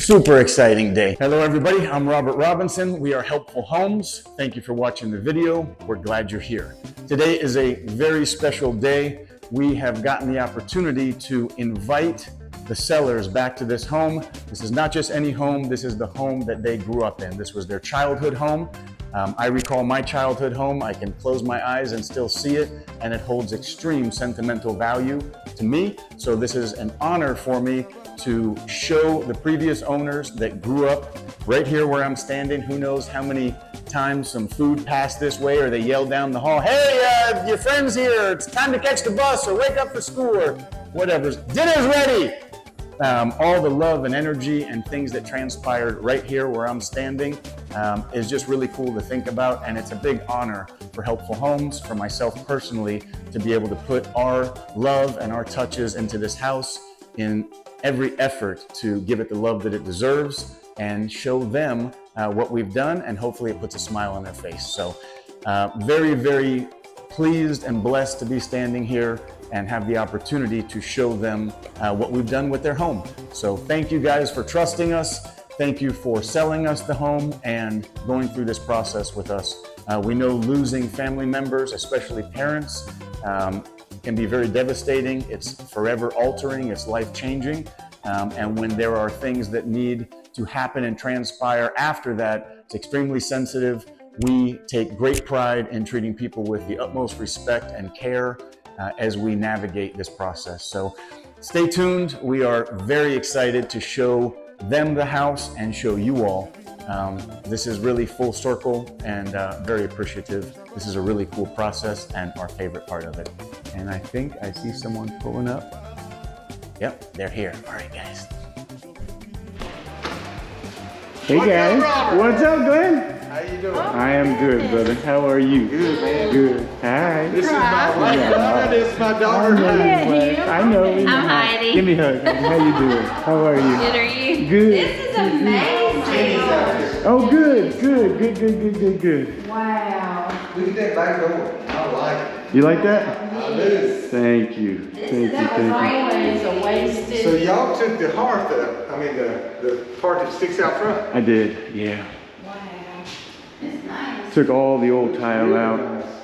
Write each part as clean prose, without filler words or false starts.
Super exciting day. Hello everybody, I'm Robert Robinson. We are Helpful Homes. Thank you for watching the video. We're glad you're here. Today is a very special day. We have gotten the opportunity to invite the sellers back to this home. This is not just any home, this is the home that they grew up in. This was their childhood home. I recall my childhood home. I can close my eyes and still see it, and it holds extreme sentimental value to me. So this is an honor for me to show the previous owners that grew up right here where I'm standing. Who knows how many times some food passed this way, or they yelled down the hall, "Hey, your friend's here, it's time to catch the bus, or wake up for school," or whatever. Dinner's ready. All the love and energy and things that transpired right here where I'm standing is just really cool to think about, and it's a big honor for Helpful Homes, for myself personally, to be able to put our love and our touches into this house in every effort to give it the love that it deserves and show them what we've done, and hopefully it puts a smile on their face. So very, very pleased and blessed to be standing here and have the opportunity to show them what we've done with their home. So thank you guys for trusting us. Thank you for selling us the home and going through this process with us. We know losing family members, especially parents, can be very devastating. It's forever altering, it's life-changing. And when there are things that need to happen and transpire after that, it's extremely sensitive. We take great pride in treating people with the utmost respect and care as we navigate this process. So stay tuned. We are very excited to show them the house and show you all. This is really full circle and very appreciative. This is a really cool process and our favorite part of it. And I think I see someone pulling up. Yep, they're here. All right, guys. Hey guys, what's up, Glenn? How you doing? I am good, brother. How are you? Good, man. Good. Hi. This is my wife. This is my daughter. I know. I'm Heidi. Give me a hug. How you doing? How are you? Good, are you? Good. This is amazing. Oh, good. Wow. Look at that back door. I like it. You like that? I do. Thank you. That was always a wasted. So y'all took the hearth up. I mean the part that sticks out front. I did, yeah. Wow. It's nice. Took all the old tile out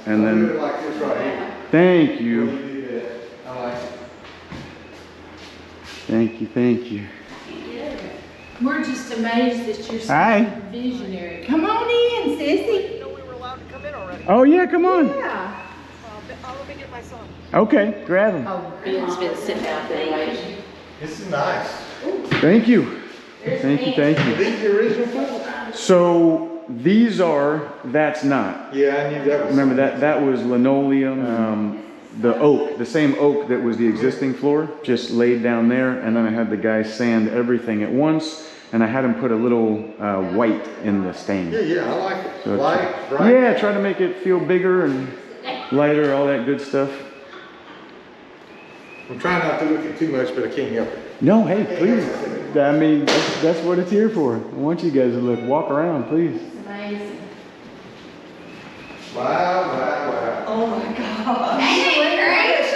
and I do it then, like this right here. thank you. You do that. I like it. Thank you. We're just amazed that you're so Hi. visionary. Come on in, sissy. know we were allowed to come in already. Oh yeah, come on. Yeah. Let me get my son. Okay, grab him. Oh, Ben's been sitting out there waiting. This is nice. Thank you. Thank you. Are these the original ones? So these are, that's not. Yeah, I knew that was. Remember that was linoleum, the oak, the same oak that was the existing floor, just laid down there, and then I had the guy sand everything at once, and I had him put a little white in the stain. Yeah, I like it. So Light, bright. yeah, try to make it feel bigger and lighter, all that good stuff. I'm trying not to look at too much, but I can't help it. No, hey, please. I mean, that's what it's here for. I want you guys to look, walk around, please. Amazing. Wow. Oh my God. What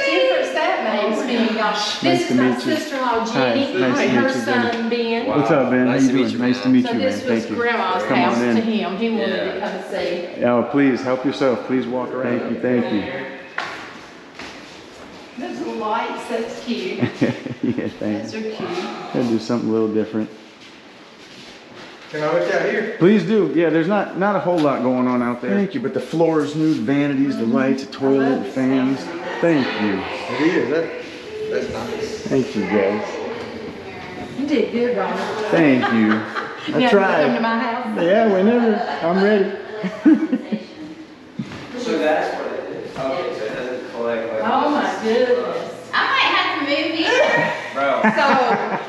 difference that makes me. Nice This to is my meet you. sister-in-law Hi, Jenny nice to and her meet you, son Ben. What's up, Ben? Nice How to you meet doing? you, Nice to man. meet So you, man. this was Thank you. Grandma's Come house on to in. him. He wanted to come see. Oh, please help yourself. Please walk around. Thank you. Those lights, that's cute. Yeah, thanks. Those are cute. Gotta do something a little different. Can I look out here? Please do. Yeah, there's not a whole lot going on out there. Thank you, but the floors, new vanities, the lights, the toilet, the fans. Thank you. It is. That's nice. Thank you, guys. You did good, Ron. Thank you. You I never tried. come to my house? Yeah, whenever. I'm ready. So that's what it is. Okay, so it doesn't collect like. Oh my goodness. I might have to move in. Bro, So,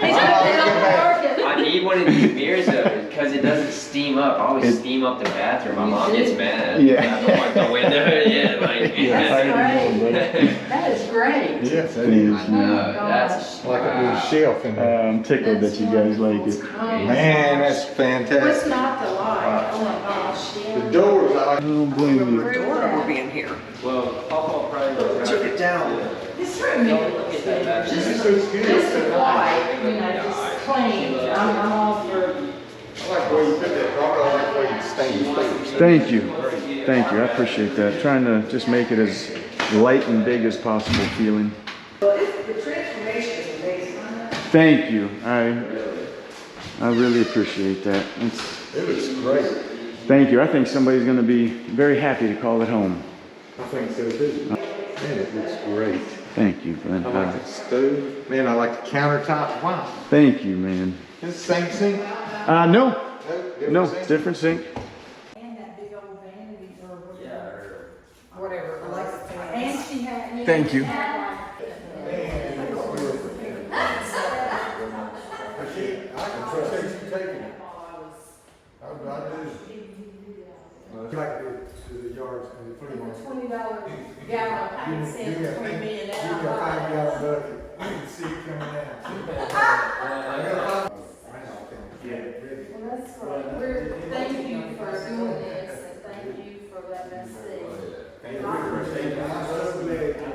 he's working. I need one of these mirrors though, because it doesn't steam up. I always steam up the bathroom. My mom gets mad. Yeah. I don't wipe the window. Yeah, like. That is great. Yes, that Thank is. you. That's Like a little shelf in there. I'm tickled that you guys like it. Man, that's What's fantastic. not the light? Oh my gosh, The yeah. doors, I like. I don't blame you. well, Papa probably took it down. This room even looks good. Just the white, you know, just clean. I'm all for, I like the way you put that, Robert. I like the way you stain your papers. Thank you. Thank you. I appreciate that. Trying to just make it as light and big as possible feeling. the transformation is amazing. Thank you. I really appreciate that. It looks great. Thank you. I think somebody's going to be very happy to call it home. I think so too. Man, it looks great. Thank you, Glenn. I like the stove. Man, I like the countertop. Wow. Thank you, man. It's the same sink? No, different sink. And that big old vanity or whatever, Alexa. And she had. Thank you. I can trust you taking it. I do. Like the yards and the pretty ones. $20 gallon paint set between me and You got that. 5 gallon bucket. You can see it coming down. Well, that's great. Thank you for doing this and thank you for letting us see. Thank you.